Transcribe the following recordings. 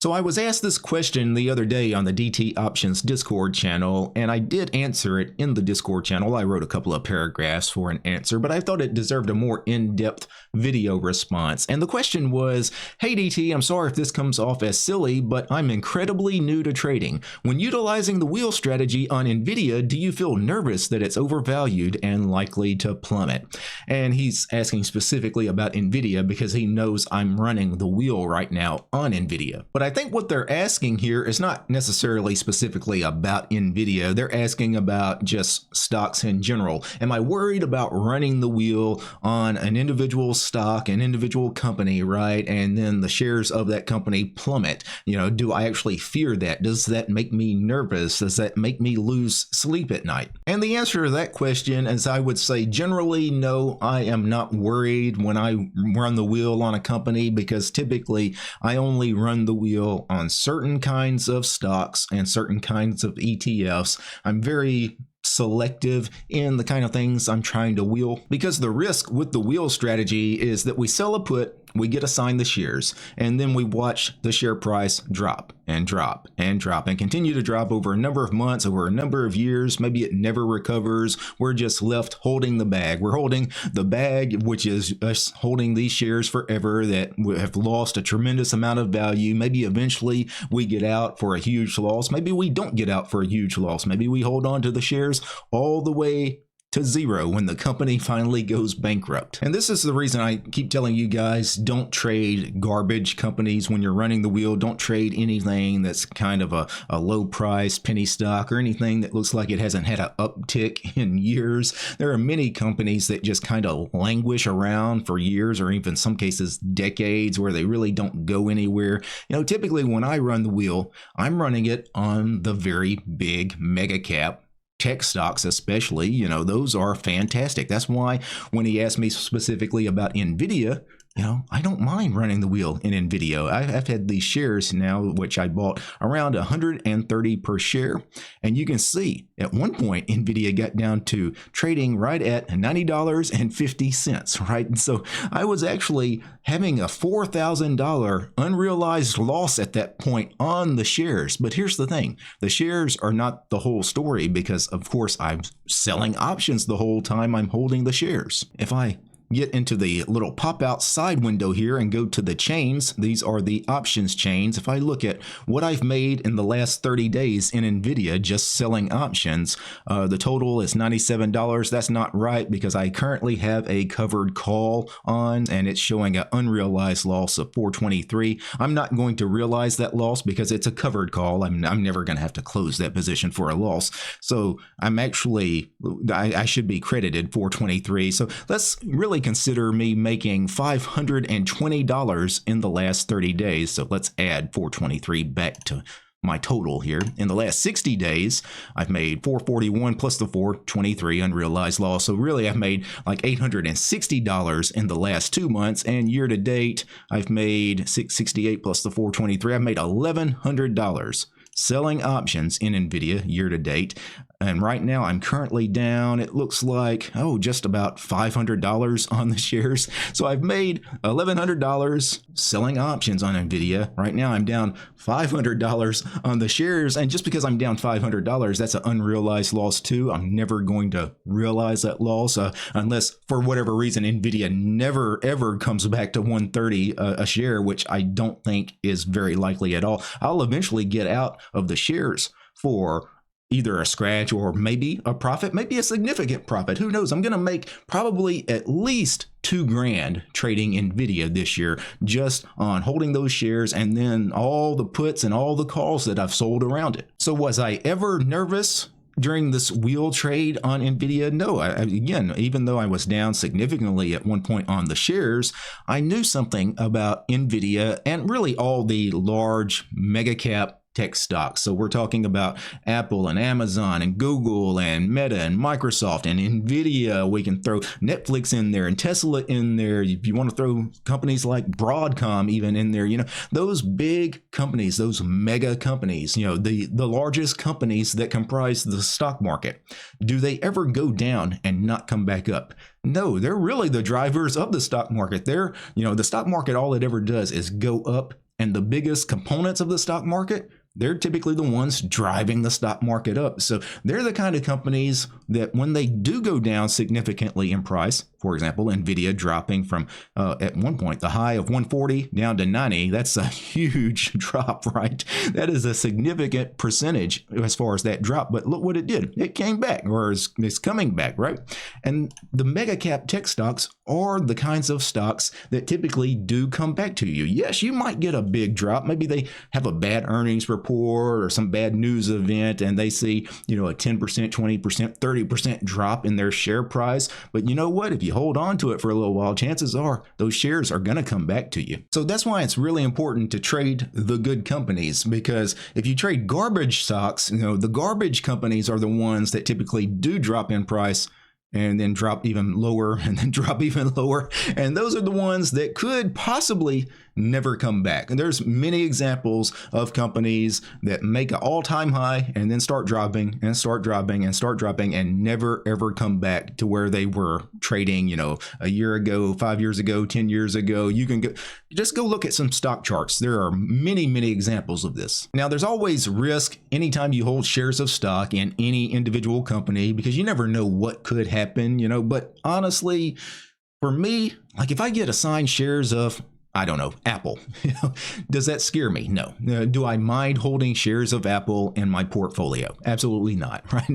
So I was asked this question the other day on the DT Options Discord channel, and I did answer it in the Discord channel. I wrote a couple of paragraphs for an answer, but I thought it deserved a more in-depth video response. And the question was, hey DT, I'm sorry if this comes off as silly, but I'm incredibly new to trading. When utilizing the wheel strategy on Nvidia, do you feel nervous that it's overvalued and likely to plummet? And he's asking specifically about Nvidia because he knows I'm running the wheel right now on Nvidia. But I think what they're asking here is not necessarily specifically about Nvidia. They're asking about just stocks in general. Am I worried about running the wheel on an individual stock, an individual company, right? And then the shares of that company plummet. You know, do I actually fear that? Does that make me nervous? Does that make me lose sleep at night? And the answer to that question is, I would say generally, no, I am not worried when I run the wheel on a company, because typically I only run the wheel on certain kinds of stocks and certain kinds of ETFs. I'm very selective in the kind of things I'm trying to wheel, because the risk with the wheel strategy is that we sell a put, we get assigned the shares, and then we watch the share price drop and drop and drop and continue to drop over a number of months, over a number of years. Maybe it never recovers. We're just left holding the bag. We're holding the bag, which is us holding these shares forever that have lost a tremendous amount of value. Maybe eventually we get out for a huge loss. Maybe we don't get out for a huge loss. Maybe we hold on to the shares all the way to zero when the company finally goes bankrupt. And this is the reason I keep telling you guys, don't trade garbage companies when you're running the wheel. Don't trade anything that's kind of a low price penny stock, or anything that looks like it hasn't had an uptick in years. There are many companies that just kind of languish around for years, or even some cases decades, where they really don't go anywhere. You know, typically when I run the wheel, I'm running it on the very big mega cap tech stocks, especially. You know, those are fantastic. That's why when he asked me specifically about Nvidia, you know, I don't mind running the wheel in Nvidia. I've had these shares now, which I bought around 130 per share. And you can see at one point, Nvidia got down to trading right at $90.50, right? And so I was actually having a $4,000 unrealized loss at that point on the shares. But here's the thing. The shares are not the whole story, because of course I'm selling options the whole time I'm holding the shares. If I get into the little pop-out side window here and go to the chains, these are the options chains. If I look at what I've made in the last 30 days in Nvidia just selling options, the total is $97. That's not right, because I currently have a covered call on, and it's showing an unrealized loss of 423. I'm not going to realize that loss because it's a covered call. I'm never going to have to close that position for a loss. So I'm actually, I should be credited 423. So let's really consider me making $520 in the last 30 days. So let's add 423 back to my total here. In the last 60 days, I've made 441 plus the 423 unrealized loss. So really I've made like $860 in the last 2 months, and year to date, I've made 668 plus the 423. I've made $1,100 selling options in Nvidia year to date. And right now I'm currently down, it looks like, just about $500 on the shares. So I've made $1,100 selling options on Nvidia. Right now I'm down $500 on the shares. And just because I'm down $500, that's an unrealized loss too. I'm never going to realize that loss unless for whatever reason Nvidia never ever comes back to 130 a share, which I don't think is very likely at all. I'll eventually get out of the shares for either a scratch or maybe a profit, maybe a significant profit. Who knows? I'm going to make probably at least $2,000 trading Nvidia this year just on holding those shares, and then all the puts and all the calls that I've sold around it. So was I ever nervous during this wheel trade on Nvidia? No. Again, even though I was down significantly at one point on the shares, I knew something about Nvidia and really all the large mega cap tech stocks. So we're talking about Apple and Amazon and Google and Meta and Microsoft and Nvidia. We can throw Netflix in there and Tesla in there. If you want to throw companies like Broadcom even in there, you know, those big companies, those mega companies, you know, the largest companies that comprise the stock market. Do they ever go down and not come back up? No, they're really the drivers of the stock market. They're, you know, the stock market, all it ever does is go up And the biggest components of the stock market, they're typically the ones driving the stock market up. So they're the kind of companies that when they do go down significantly in price, for example, Nvidia dropping from at one point the high of 140 down to 90, that's a huge drop, right? That is a significant percentage as far as that drop. But look what it did. It came back, or it's coming back, right? And the mega cap tech stocks are the kinds of stocks that typically do come back to you. Yes, you might get a big drop. Maybe they have a bad earnings report or some bad news event and they see, a 10%, 20%, 30% drop in their share price. But you know what? If you hold on to it for a little while, chances are those shares are going to come back to you. So that's why it's really important to trade the good companies, because if you trade garbage stocks, the garbage companies are the ones that typically do drop in price and then drop even lower and then drop even lower. And those are the ones that could possibly never come back. And there's many examples of companies that make an all-time high and then start dropping and start dropping and start dropping and never ever come back to where they were trading, a year ago, 5 years ago, 10 years ago. You can just go look at some stock charts. There are many, many examples of this. Now, there's always risk anytime you hold shares of stock in any individual company, because you never know what could happen, but honestly, for me, like if I get assigned shares of, I don't know, Apple, does that scare me? No. Do I mind holding shares of Apple in my portfolio? Absolutely not, right?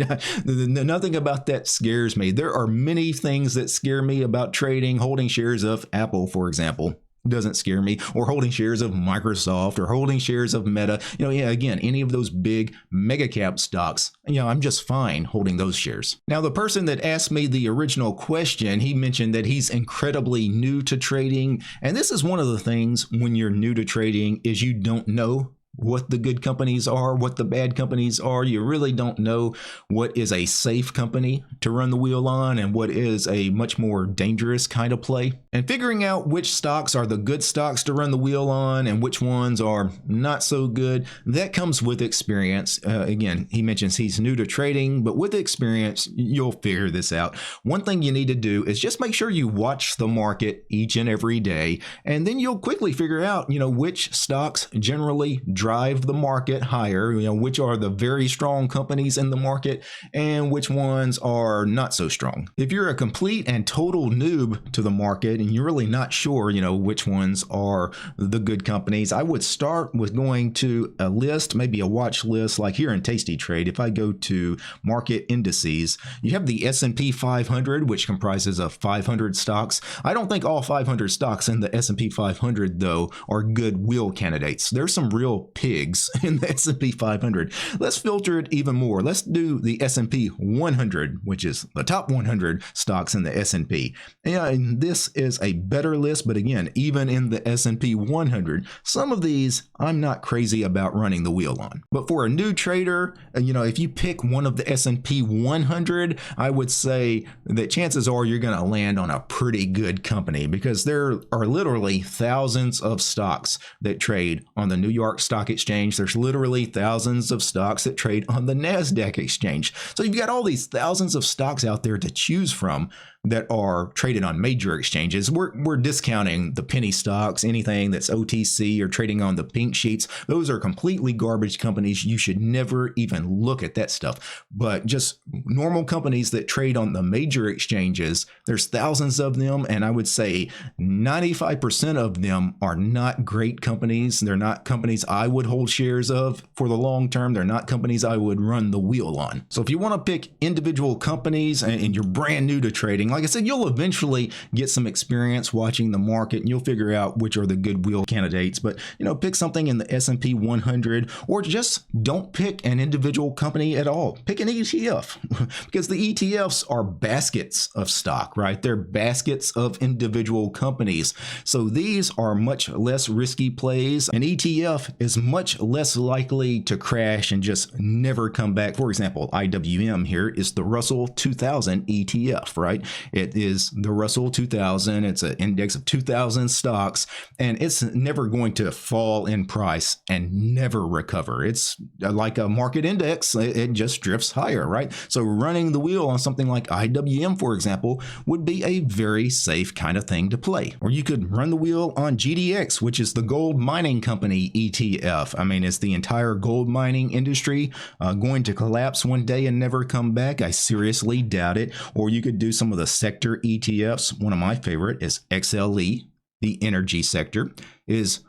Nothing about that scares me. There are many things that scare me about trading. Holding shares of Apple, for example, doesn't scare me, or holding shares of Microsoft or holding shares of Meta. Again, any of those big mega cap stocks, I'm just fine holding those shares. Now, the person that asked me the original question, he mentioned that he's incredibly new to trading. And this is one of the things when you're new to trading is you don't know what the good companies are, what the bad companies are. You really don't know what is a safe company to run the wheel on and what is a much more dangerous kind of play. And figuring out which stocks are the good stocks to run the wheel on and which ones are not so good, that comes with experience. Again, he mentions he's new to trading, but with experience, you'll figure this out. One thing you need to do is just make sure you watch the market each and every day, and then you'll quickly figure out, which stocks generally drive the market higher, which are the very strong companies in the market and which ones are not so strong. If you're a complete and total noob to the market and you're really not sure, which ones are the good companies, I would start with going to a list, maybe a watch list, like here in TASTYTRADE. If I go to market indices, you have the S&P 500, which comprises of 500 stocks. I don't think all 500 stocks in the S&P 500, though, are good wheel candidates. There's some real pigs in the S&P 500. Let's filter it even more. Let's do the S&P 100, which is the top 100 stocks in the S&P. And this is a better list, but again, even in the S&P 100, some of these I'm not crazy about running the wheel on. But for a new trader, if you pick one of the S&P 100, I would say that chances are you're going to land on a pretty good company, because there are literally thousands of stocks that trade on the New York Stock Exchange. There's literally thousands of stocks that trade on the NASDAQ exchange. So you've got all these thousands of stocks out there to choose from that are traded on major exchanges. We're discounting the penny stocks, anything that's OTC or trading on the pink sheets. Those are completely garbage companies. You should never even look at that stuff. But just normal companies that trade on the major exchanges, there's thousands of them, and I would say 95% of them are not great companies. They're not companies I would hold shares of for the long term. They're not companies I would run the wheel on. So if you want to pick individual companies and you're brand new to trading, like I said, you'll eventually get some experience watching the market and you'll figure out which are the good wheel candidates. But, pick something in the S&P 100, or just don't pick an individual company at all. Pick an ETF because the ETFs are baskets of stock, right? They're baskets of individual companies. So these are much less risky plays. An ETF is much less likely to crash and just never come back. For example, IWM here is the Russell 2000 ETF, right? It is the Russell 2000. It's an index of 2,000 stocks, and it's never going to fall in price and never recover. It's like a market index. It just drifts higher, right? So running the wheel on something like IWM, for example, would be a very safe kind of thing to play. Or you could run the wheel on GDX, which is the gold mining company ETF. I mean, is the entire gold mining industry going to collapse one day and never come back? I seriously doubt it. Or you could do some of the sector ETFs. One of my favorite is XLE, the energy sector. Is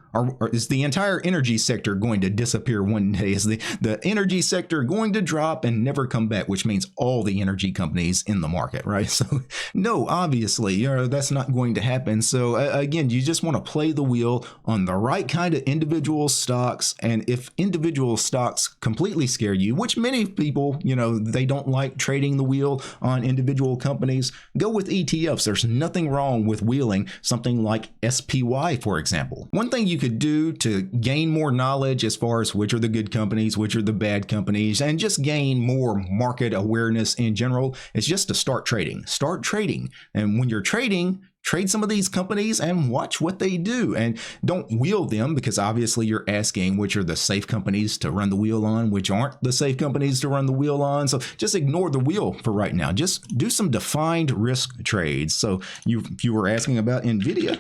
the entire energy sector going to disappear one day? Is the energy sector going to drop and never come back, which means all the energy companies in the market, right? So no, obviously, that's not going to happen. So again, you just want to play the wheel on the right kind of individual stocks. And if individual stocks completely scare you, which many people, they don't like trading the wheel on individual companies, go with ETFs. There's nothing wrong with wheeling something like SPY, for example. One thing you could do to gain more knowledge as far as which are the good companies, which are the bad companies, and just gain more market awareness in general is just to start trading. Start trading. And when you're trading, trade some of these companies and watch what they do, and don't wheel them, because obviously you're asking which are the safe companies to run the wheel on, which aren't the safe companies to run the wheel on. So just ignore the wheel for right now. Just do some defined risk trades. So you were asking about Nvidia,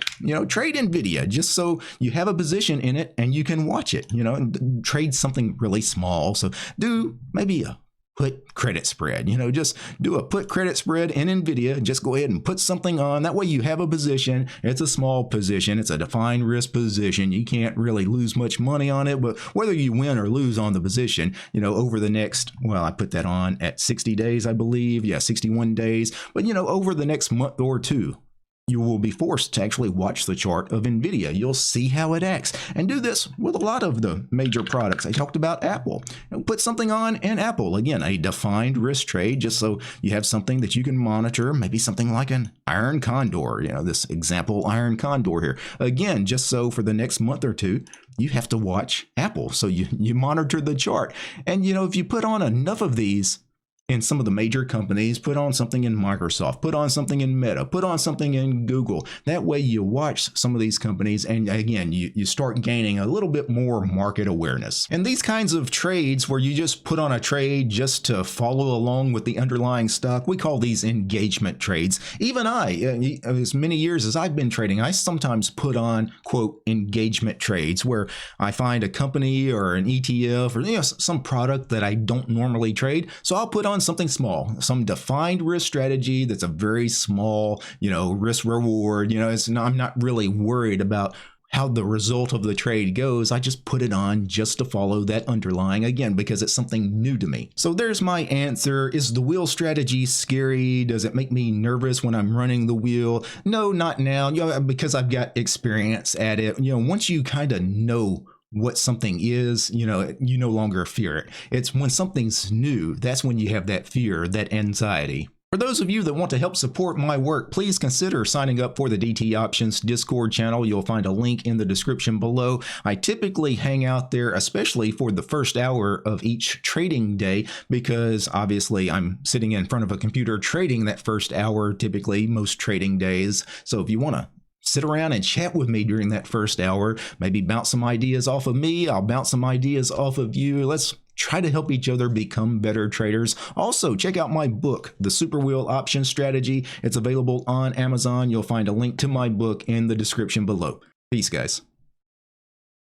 trade Nvidia just so you have a position in it and you can watch it, and trade something really small. So do maybe a put credit spread, just do a put credit spread in Nvidia. Just go ahead and put something on. That way you have a position. It's a small position. It's a defined risk position. You can't really lose much money on it, but whether you win or lose on the position, over the next, well, I put that on at 60 days, I believe. Yeah, 61 days. But, over the next month or two, you will be forced to actually watch the chart of Nvidia. You'll see how it acts. And do this with a lot of the major products. I talked about Apple. Put something on in Apple. Again, a defined risk trade, just so you have something that you can monitor. Maybe something like an iron condor, this example iron condor here. Again, just so for the next month or two, you have to watch Apple. So you monitor the chart. And, if you put on enough of these in some of the major companies, put on something in Microsoft, put on something in Meta, put on something in Google. That way you watch some of these companies, and again, you start gaining a little bit more market awareness. And these kinds of trades where you just put on a trade just to follow along with the underlying stock, we call these engagement trades. Even I, as many years as I've been trading, I sometimes put on, quote, engagement trades where I find a company or an ETF or some product that I don't normally trade. So I'll put on something small, some defined risk strategy that's a very small, risk reward. I'm not really worried about how the result of the trade goes. I just put it on just to follow that underlying, again, because it's something new to me. So there's my answer. Is the wheel strategy scary? Does it make me nervous when I'm running the wheel? No, not now, because I've got experience at it. Once you kind of know what something is, you no longer fear it. It's when something's new, that's when you have that fear, that anxiety. For those of you that want to help support my work, please consider signing up for the DT Options Discord channel. You'll find a link in the description below. I typically hang out there, especially for the first hour of each trading day, because obviously I'm sitting in front of a computer trading that first hour, typically most trading days. So if you want to sit around and chat with me during that first hour, maybe bounce some ideas off of me, I'll bounce some ideas off of you. Let's try to help each other become better traders. Also, check out my book, The Super Wheel Option Strategy. It's available on Amazon. You'll find a link to my book in the description below. Peace, guys.